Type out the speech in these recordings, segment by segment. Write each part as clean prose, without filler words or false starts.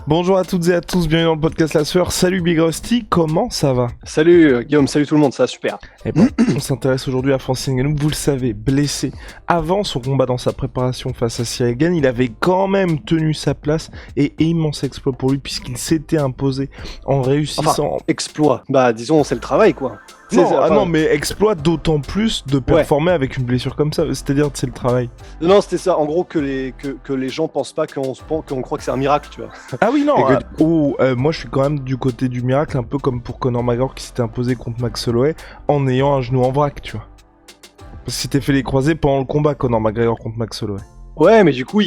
Bonjour à toutes et à tous, bienvenue dans le podcast La Sueur. Salut Big Rusty, comment ça va? Salut Guillaume, salut tout le monde, ça va super. Eh ben, on s'intéresse aujourd'hui à Francis Ngannou, vous le savez, blessé. Avant son combat dans sa préparation face à Cyril Gane, il avait quand même tenu sa place et immense exploit pour lui puisqu'il s'était imposé en réussissant... Exploit, disons c'est le travail quoi. Non, mais exploit d'autant plus de performer avec une blessure comme ça, c'est-à-dire c'est le travail. Non, c'était ça, en gros que les gens pensent pas qu'on croit que c'est un miracle, tu vois. Ah oui, non, que... moi je suis quand même du côté du miracle, un peu comme pour Conor McGregor qui s'était imposé contre Max Holloway en ayant un genou en vrac, tu vois. Parce qu'il s'était fait les croisés pendant le combat, Conor McGregor contre Max Holloway. Ouais, mais du coup,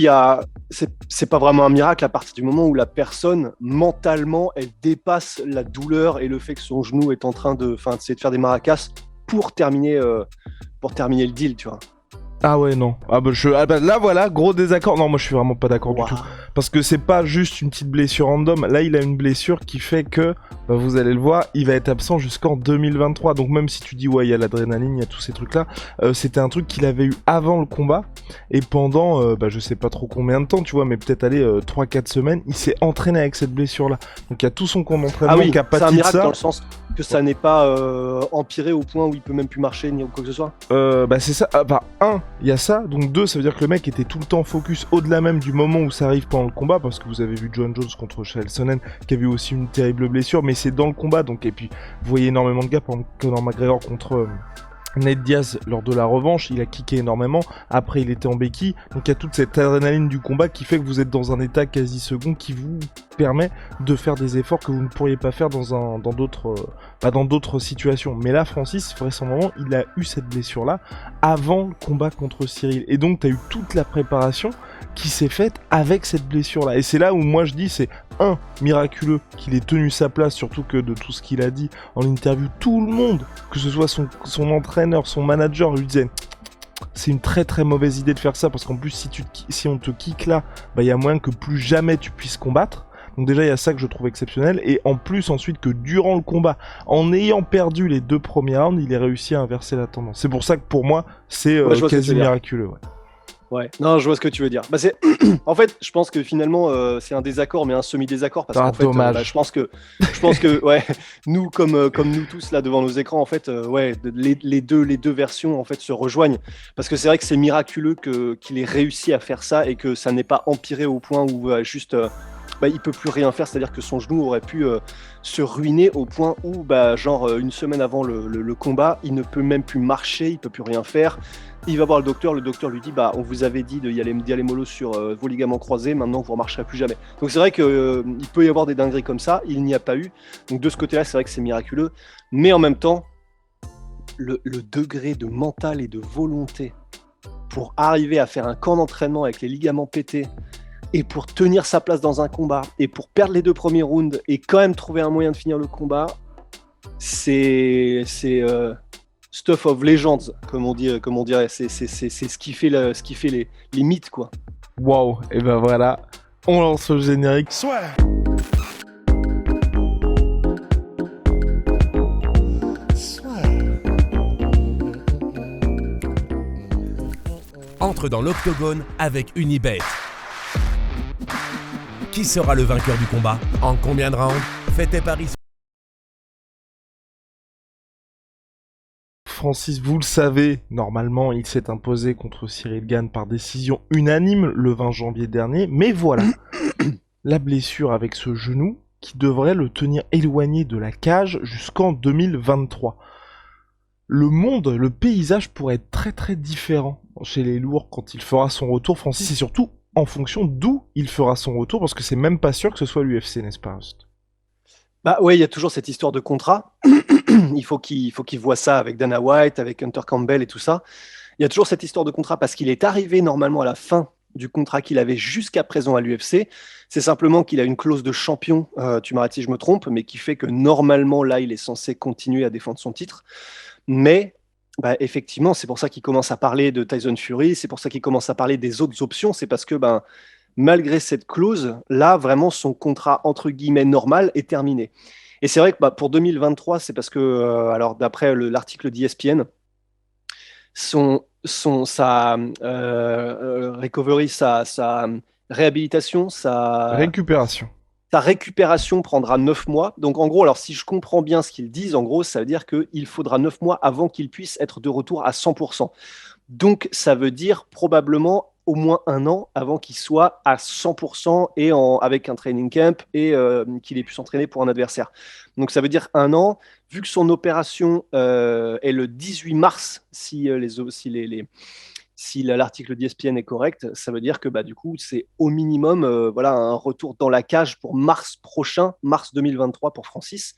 c'est pas vraiment un miracle à partir du moment où la personne, mentalement, elle dépasse la douleur et le fait que son genou est en train de faire des maracas pour terminer le deal, tu vois. Ah ouais, non. Là voilà, gros désaccord. Non, moi je suis vraiment pas d'accord du tout. Parce que c'est pas juste une petite blessure random. Là, il a une blessure qui fait que, vous allez le voir, il va être absent jusqu'en 2023. Donc même si tu dis, ouais, il y a l'adrénaline, il y a tous ces trucs-là, c'était un truc qu'il avait eu avant le combat. Et pendant, je sais pas trop combien de temps, tu vois, mais peut-être aller 3-4 semaines, il s'est entraîné avec cette blessure-là. Donc il y a tout son camp d'entraînement qui a c'est un pâti de miracle ça. dans le sens que ça n'est pas empiré au point où il peut même plus marcher ni quoi que ce soit. C'est ça. Il y a ça. Donc deux, ça veut dire que le mec était tout le temps focus au-delà même du moment où ça arrive pendant le combat, parce que vous avez vu John Jones contre Chael Sonnen qui a eu aussi une terrible blessure, mais c'est dans le combat. Donc et puis vous voyez énormément de gars, par exemple Conor McGregor contre Nate Diaz lors de la revanche, il a kické énormément, après il était en béquille, donc il y a toute cette adrénaline du combat qui fait que vous êtes dans un état quasi second qui vous permet de faire des efforts que vous ne pourriez pas faire dans d'autres situations. Mais là, Francis, vraisemblablement, il a eu cette blessure-là avant le combat contre Cyril, et donc tu as eu toute la préparation qui s'est faite avec cette blessure-là, et c'est là où moi je dis c'est miraculeux qu'il ait tenu sa place, surtout que de tout ce qu'il a dit en interview, tout le monde, que ce soit son entraîneur, son manager, lui disait c'est une très très mauvaise idée de faire ça, parce qu'en plus si on te kick là, il y a moyen que plus jamais tu puisses combattre. Donc déjà il y a ça que je trouve exceptionnel, et en plus ensuite que durant le combat, en ayant perdu les 2 premiers rounds, il ait réussi à inverser la tendance. C'est pour ça que pour moi c'est quasi miraculeux. Ouais, non, je vois ce que tu veux dire. En fait, je pense que finalement, c'est un désaccord, mais un semi-désaccord, parce qu'en fait, dommage. je pense que, ouais, nous, comme nous tous là devant nos écrans, en fait, les deux versions en fait se rejoignent, parce que c'est vrai que c'est miraculeux qu'il ait réussi à faire ça et que ça n'ait pas empiré au point où il peut plus rien faire, c'est-à-dire que son genou aurait pu se ruiner au point où, une semaine avant le combat, il ne peut même plus marcher, il peut plus rien faire. Il va voir le docteur lui dit on vous avait dit d'y aller mollo sur vos ligaments croisés, maintenant vous ne remarcherez plus jamais. Donc c'est vrai qu'il peut y avoir des dingueries comme ça, il n'y a pas eu. Donc de ce côté-là, c'est vrai que c'est miraculeux, mais en même temps, le degré de mental et de volonté pour arriver à faire un camp d'entraînement avec les ligaments pétés, et pour tenir sa place dans un combat, et pour perdre les 2 premiers rounds, et quand même trouver un moyen de finir le combat, c'est stuff of legends, comme on dirait. C'est ce qui fait les mythes, quoi. Waouh, et ben voilà, on lance le générique. Soit. Entre dans l'octogone avec Unibet. Qui sera le vainqueur du combat? En combien de rounds? Fais tes paris. Francis, vous le savez, normalement, il s'est imposé contre Cyril Gane par décision unanime le 20 janvier dernier, mais voilà, la blessure avec ce genou qui devrait le tenir éloigné de la cage jusqu'en 2023. Le paysage pourrait être très très différent chez les lourds quand il fera son retour, Francis, et surtout en fonction d'où il fera son retour, parce que c'est même pas sûr que ce soit l'UFC, n'est-ce pas, Rust? Ouais, il y a toujours cette histoire de contrat. il faut qu'il voit ça avec Dana White, avec Hunter Campbell et tout ça. Il y a toujours cette histoire de contrat parce qu'il est arrivé normalement à la fin du contrat qu'il avait jusqu'à présent à l'UFC. C'est simplement qu'il a une clause de champion, tu m'arrêtes si je me trompe, mais qui fait que normalement, là, il est censé continuer à défendre son titre. Mais effectivement, c'est pour ça qu'il commence à parler de Tyson Fury, c'est pour ça qu'il commence à parler des autres options, c'est parce que malgré cette clause, là, vraiment, son contrat, entre guillemets, normal est terminé. Et c'est vrai que pour 2023, c'est parce que, alors d'après l'article d'ESPN, sa recovery, sa réhabilitation, Récupération. ta récupération prendra 9 mois. Donc, en gros, alors si je comprends bien ce qu'ils disent, en gros, ça veut dire qu'il faudra 9 mois avant qu'il puisse être de retour à 100%. Donc, ça veut dire probablement au moins 1 an avant qu'il soit à 100% et avec un training camp et qu'il ait pu s'entraîner pour un adversaire. Donc, ça veut dire 1 an. Vu que son opération est le 18 mars, si l'article d'ESPN est correct, ça veut dire que du coup, c'est au minimum un retour dans la cage pour mars prochain, mars 2023 pour Francis.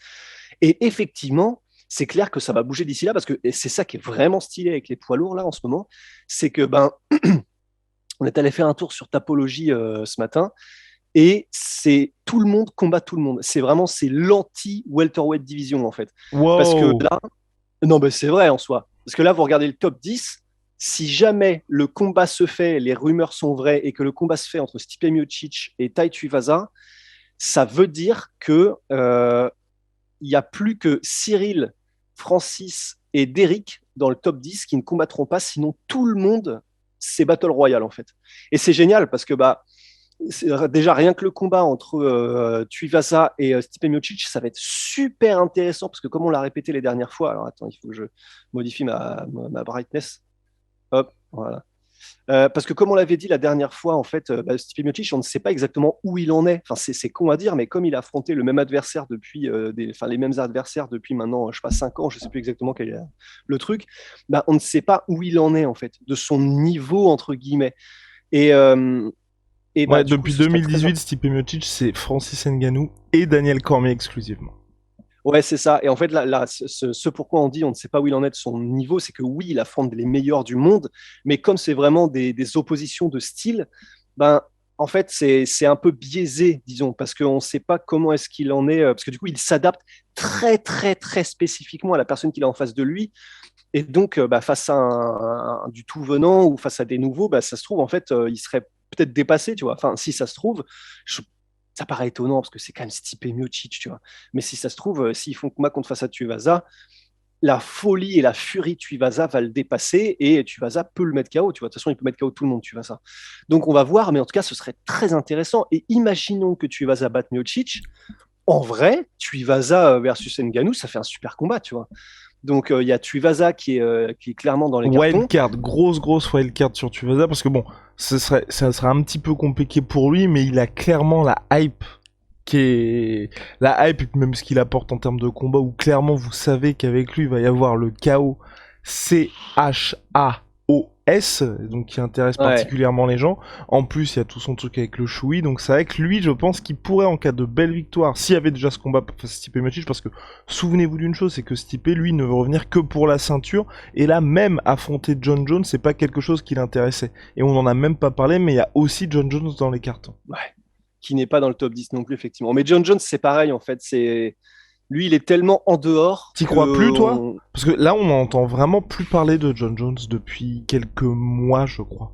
Et effectivement, c'est clair que ça va bouger d'ici là parce que c'est ça qui est vraiment stylé avec les poids lourds là en ce moment. C'est que on est allé faire un tour sur Tapology ce matin et c'est tout le monde combat tout le monde. C'est l'anti-welterweight division en fait. Wow. Parce que là, non, mais c'est vrai en soi. Parce que là, vous regardez le top 10. Si jamais le combat se fait, les rumeurs sont vraies et que le combat se fait entre Stipe Miocic et Tai Tuivasa, ça veut dire que il n'y a plus que Cyril, Francis et Derrick dans le top 10 qui ne combattront pas, sinon tout le monde, c'est Battle Royale en fait. Et c'est génial parce que déjà rien que le combat entre Tuivasa et Stipe Miocic, ça va être super intéressant parce que comme on l'a répété les dernières fois, alors attends, il faut que je modifie ma brightness. Hop, voilà. Parce que comme on l'avait dit la dernière fois, en fait, Stipe Miocic, on ne sait pas exactement où il en est. Enfin, c'est con à dire, mais comme il a affronté le même adversaire depuis, les mêmes adversaires depuis maintenant, je sais pas, 5 ans, je ne sais plus exactement quel est le truc, on ne sait pas où il en est, en fait, de son niveau, entre guillemets. Et, Depuis 2018, Stipe Miocic, c'est Francis Ngannou et Daniel Cormier exclusivement. Ouais, c'est ça. Et en fait, ce pourquoi on dit on ne sait pas où il en est de son niveau, c'est que oui, il affronte les meilleurs du monde, mais comme c'est vraiment des oppositions de style, en fait, c'est un peu biaisé, disons, parce qu'on ne sait pas comment est-ce qu'il en est, parce que du coup, il s'adapte très, très, très spécifiquement à la personne qu'il a en face de lui. Et donc, face à du tout venant ou face à des nouveaux, ça se trouve, en fait, il serait peut-être dépassé, tu vois. Enfin, si ça se trouve, ça paraît étonnant parce que c'est quand même Stipe Miocic, tu vois. Mais si ça se trouve, s'ils font combat contre face à Tuivasa, la folie et la furie de Tuivasa va le dépasser et Tuivasa peut le mettre KO, tu vois. De toute façon, il peut mettre KO tout le monde, Tuivasa. Donc on va voir, mais en tout cas, ce serait très intéressant. Et imaginons que Tuivasa batte Miocic. En vrai, Tuivasa versus Ngannou, ça fait un super combat, tu vois. Donc il y a Tuivasa qui est clairement dans les cartons. Wildcard, grosse wildcard sur Tuivasa parce que bon, ça serait un petit peu compliqué pour lui, mais il a clairement la hype et même ce qu'il apporte en termes de combat où clairement vous savez qu'avec lui il va y avoir le KO CHAOS, donc qui intéresse particulièrement les gens. En plus il y a tout son truc avec le Shui, donc c'est vrai que lui je pense qu'il pourrait en cas de belle victoire, s'il y avait déjà ce combat face à Stipe Miocic, parce que souvenez-vous d'une chose, c'est que Stipe lui ne veut revenir que pour la ceinture, et là même affronter John Jones c'est pas quelque chose qui l'intéressait, et on en a même pas parlé, mais il y a aussi John Jones dans les cartons. Ouais. Qui n'est pas dans le top 10 non plus, effectivement. Mais John Jones, c'est pareil, en fait. Lui, il est tellement en dehors. T'y crois plus, toi? Parce que là, on n'entend vraiment plus parler de John Jones depuis quelques mois, je crois.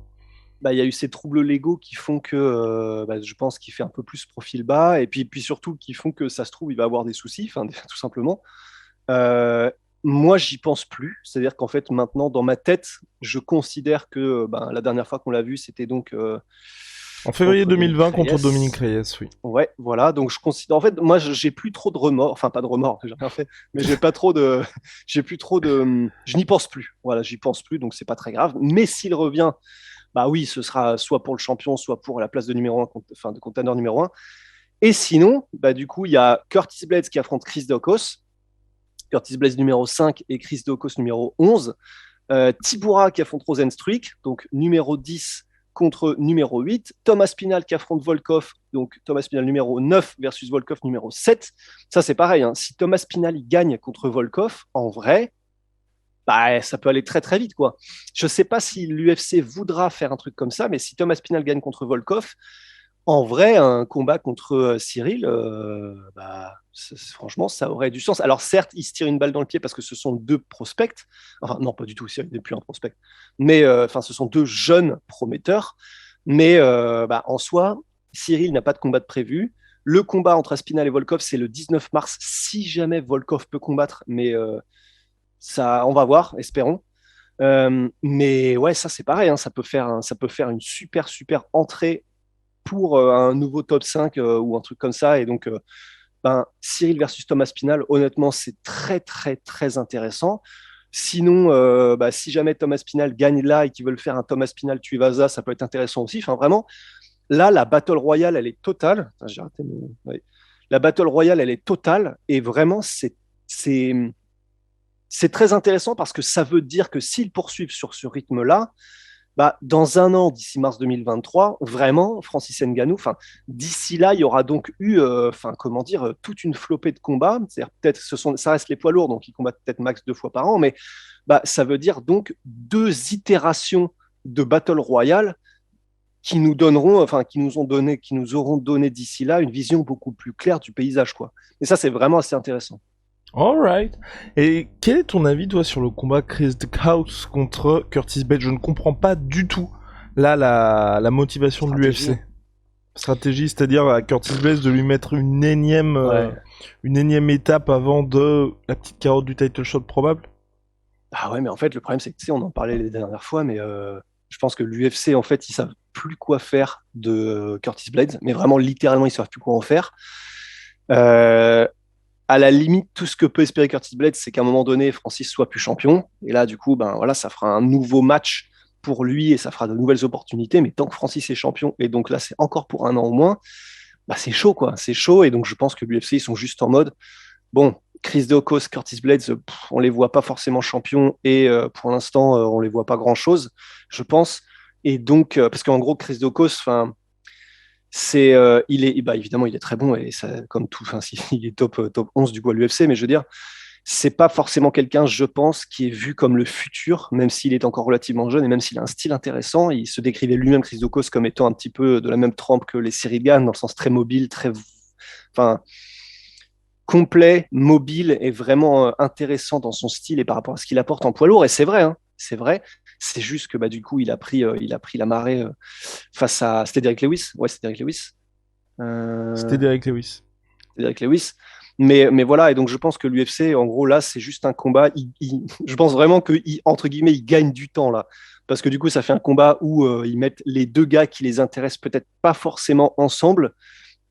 Il y a eu ces troubles légaux qui font que je pense qu'il fait un peu plus profil bas. Et puis surtout, qui font que ça se trouve, il va avoir des soucis, tout simplement. Moi, j'y pense plus. C'est-à-dire qu'en fait, maintenant, dans ma tête, je considère que la dernière fois qu'on l'a vu, c'était donc... en février 2020 contre Dominique Reyes, oui. Ouais, voilà. Donc je considère, en fait, moi, j'ai plus trop de remords. Enfin, pas de remords, j'ai rien fait, mais j'ai plus trop de, je n'y pense plus. Voilà, j'y pense plus, donc c'est pas très grave. Mais s'il revient, oui, ce sera soit pour le champion, soit pour la place de numéro 1, enfin de contender numéro 1. Et sinon, du coup, il y a Curtis Blaydes qui affronte Chris Daukaus. Curtis Blaydes numéro 5 et Chris Daukaus numéro 11. Tibura qui affronte Rosenstruik, donc numéro 10 contre numéro 8. Thomas Pinal qui affronte Volkov, donc Thomas Pinal numéro 9 versus Volkov numéro 7. Ça, c'est pareil. Si Thomas Pinal il gagne contre Volkov, en vrai, ça peut aller très très vite, quoi. Je ne sais pas si l'UFC voudra faire un truc comme ça, mais si Thomas Pinal gagne contre Volkov, en vrai, un combat contre Cyril, franchement, ça aurait du sens. Alors certes, il se tire une balle dans le pied parce que ce sont deux prospects. Enfin, non, pas du tout, Cyril n'est plus un prospect. Mais ce sont deux jeunes prometteurs. Mais en soi, Cyril n'a pas de combat de prévu. Le combat entre Aspinall et Volkov, c'est le 19 mars, si jamais Volkov peut combattre. Mais ça, on va voir, espérons. Mais ouais, ça c'est pareil, ça peut faire une super entrée pour un nouveau top 5 ou un truc comme ça. Et donc, Cyril versus Thomas Pinal, honnêtement, c'est très, très, très intéressant. Sinon, si jamais Thomas Pinal gagne là et qu'ils veulent faire un Thomas Pinal Tuivasa, ça peut être intéressant aussi. Enfin, vraiment, là, la Battle Royale, elle est totale. Attends, j'ai raté ouais. La Battle Royale, elle est totale. Et vraiment, c'est très intéressant parce que ça veut dire que s'ils poursuivent sur ce rythme-là, dans un an, d'ici mars 2023, vraiment, Francis Ngannou, d'ici là, il y aura donc eu, toute une flopée de combats. C'est-à-dire peut-être, ça reste les poids lourds, donc ils combattent peut-être max 2 fois par an, mais ça veut dire donc 2 itérations de Battle Royale qui nous auront donné d'ici là une vision beaucoup plus claire du paysage, quoi. Et ça, c'est vraiment assez intéressant. Alright. Et quel est ton avis, toi, sur le combat Chris House contre Curtis Blades? Je ne comprends pas du tout, là, la motivation de l'UFC. Stratégie, c'est-à-dire à Curtis Blades de lui mettre une énième étape avant de la petite carotte du title shot probable. Ah ouais, mais en fait, le problème, c'est que, tu sais, on en parlait les dernières fois, mais je pense que l'UFC, en fait, ils savent plus quoi faire de Curtis Blades, mais vraiment, littéralement, ils savent plus quoi en faire. À la limite, tout ce que peut espérer Curtis Blades, c'est qu'à un moment donné, Francis soit plus champion. Et là, du coup, ça fera un nouveau match pour lui et ça fera de nouvelles opportunités. Mais tant que Francis est champion, et donc là, c'est encore pour un an au moins, c'est chaud, quoi. C'est chaud. Et donc, je pense que l'UFC, ils sont juste en mode, bon, Chris Daukaus, Curtis Blades, on les voit pas forcément champions et pour l'instant, on les voit pas grand-chose, je pense. Et donc, parce qu'en gros, Chris Daukaus, évidemment, il est très bon et ça, comme tout, il est top 11 du coup à l'UFC, mais je veux dire, c'est pas forcément quelqu'un, je pense, qui est vu comme le futur, même s'il est encore relativement jeune et même s'il a un style intéressant. Il se décrivait lui-même, Chris Daukaus, comme étant un petit peu de la même trempe que les Cyril Gane, dans le sens très mobile, complet, mobile et vraiment intéressant dans son style et par rapport à ce qu'il apporte en poids lourd. Et c'est vrai, hein, c'est vrai. C'est juste que du coup, il a pris la marée face à. C'était Derrick Lewis. Ouais, c'était Derrick Lewis. C'était Derrick Lewis. Derrick Lewis. Mais voilà, et donc je pense que l'UFC, en gros, là, c'est juste un combat. Je pense vraiment que, entre guillemets, il gagne du temps là. Parce que du coup, ça fait un combat où ils mettent les 2 gars qui les intéressent peut-être pas forcément ensemble.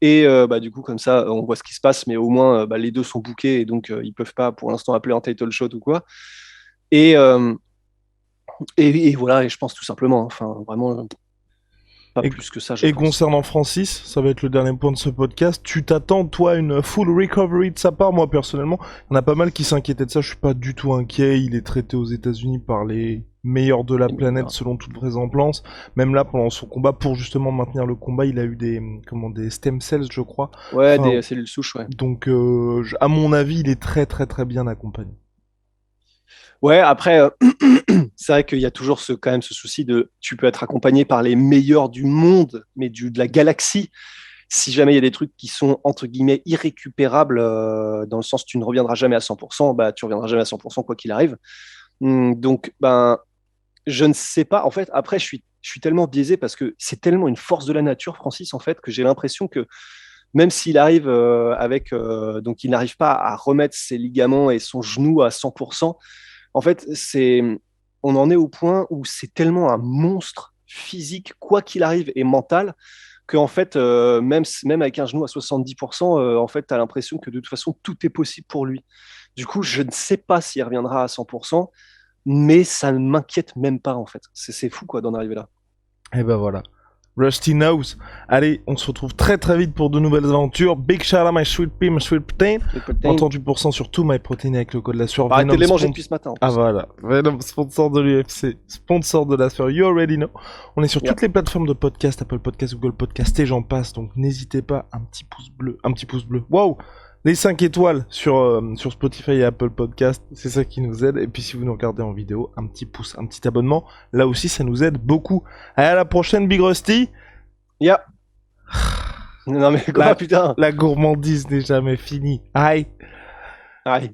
Et du coup, comme ça, on voit ce qui se passe, mais au moins, les 2 sont bookés et donc ils peuvent pas pour l'instant appeler un title shot ou quoi. Et voilà, et je pense tout simplement, vraiment, pas plus que ça. Et concernant Francis, ça va être le dernier point de ce podcast. Tu t'attends, toi, une full recovery de sa part? Moi, personnellement, il y en a pas mal qui s'inquiétaient de ça. Je suis pas du tout inquiet. Il est traité aux États-Unis par les meilleurs de la planète, selon toute vraisemblance. Même là, pendant son combat, pour justement maintenir le combat, il a eu des stem cells, je crois. Ouais, des cellules souches, ouais. Donc, à mon avis, il est très, très, très bien accompagné. Ouais, après, c'est vrai qu'il y a toujours quand même ce souci de tu peux être accompagné par les meilleurs du monde, mais de la galaxie. Si jamais il y a des trucs qui sont entre guillemets irrécupérables, dans le sens tu ne reviendras jamais à 100%, tu reviendras jamais à 100% quoi qu'il arrive. Donc, je ne sais pas. En fait, après, je suis tellement biaisé parce que c'est tellement une force de la nature, Francis, en fait, que j'ai l'impression que même s'il arrive donc il n'arrive pas à remettre ses ligaments et son genou à 100%. En fait, on en est au point où c'est tellement un monstre physique, quoi qu'il arrive, et mental, qu'en fait, même avec un genou à 70%, en fait, tu as l'impression que de toute façon, tout est possible pour lui. Du coup, je ne sais pas s'il reviendra à 100%, mais ça ne m'inquiète même pas, en fait. C'est fou, quoi, d'en arriver là. Et ben voilà. Rusty Knows. Allez, on se retrouve très très vite pour de nouvelles aventures. Big shout out my sweet pea, my sweet protein. 38% sur tout my protein avec le code de la sueur. Arrêtez de les manger depuis ce matin. Ah voilà. Venom, sponsor de l'UFC, sponsor de la sueur. You already know. On est sur toutes les plateformes de podcast, Apple Podcast, Google Podcast et j'en passe. Donc n'hésitez pas, un petit pouce bleu. Waouh! Les 5 étoiles sur Spotify et Apple Podcast, c'est ça qui nous aide. Et puis si vous nous regardez en vidéo, un petit pouce, un petit abonnement. Là aussi, ça nous aide beaucoup. Allez, à la prochaine, Big Rusty. Yeah. Non mais quoi, putain. La gourmandise n'est jamais finie. Aïe. Aïe.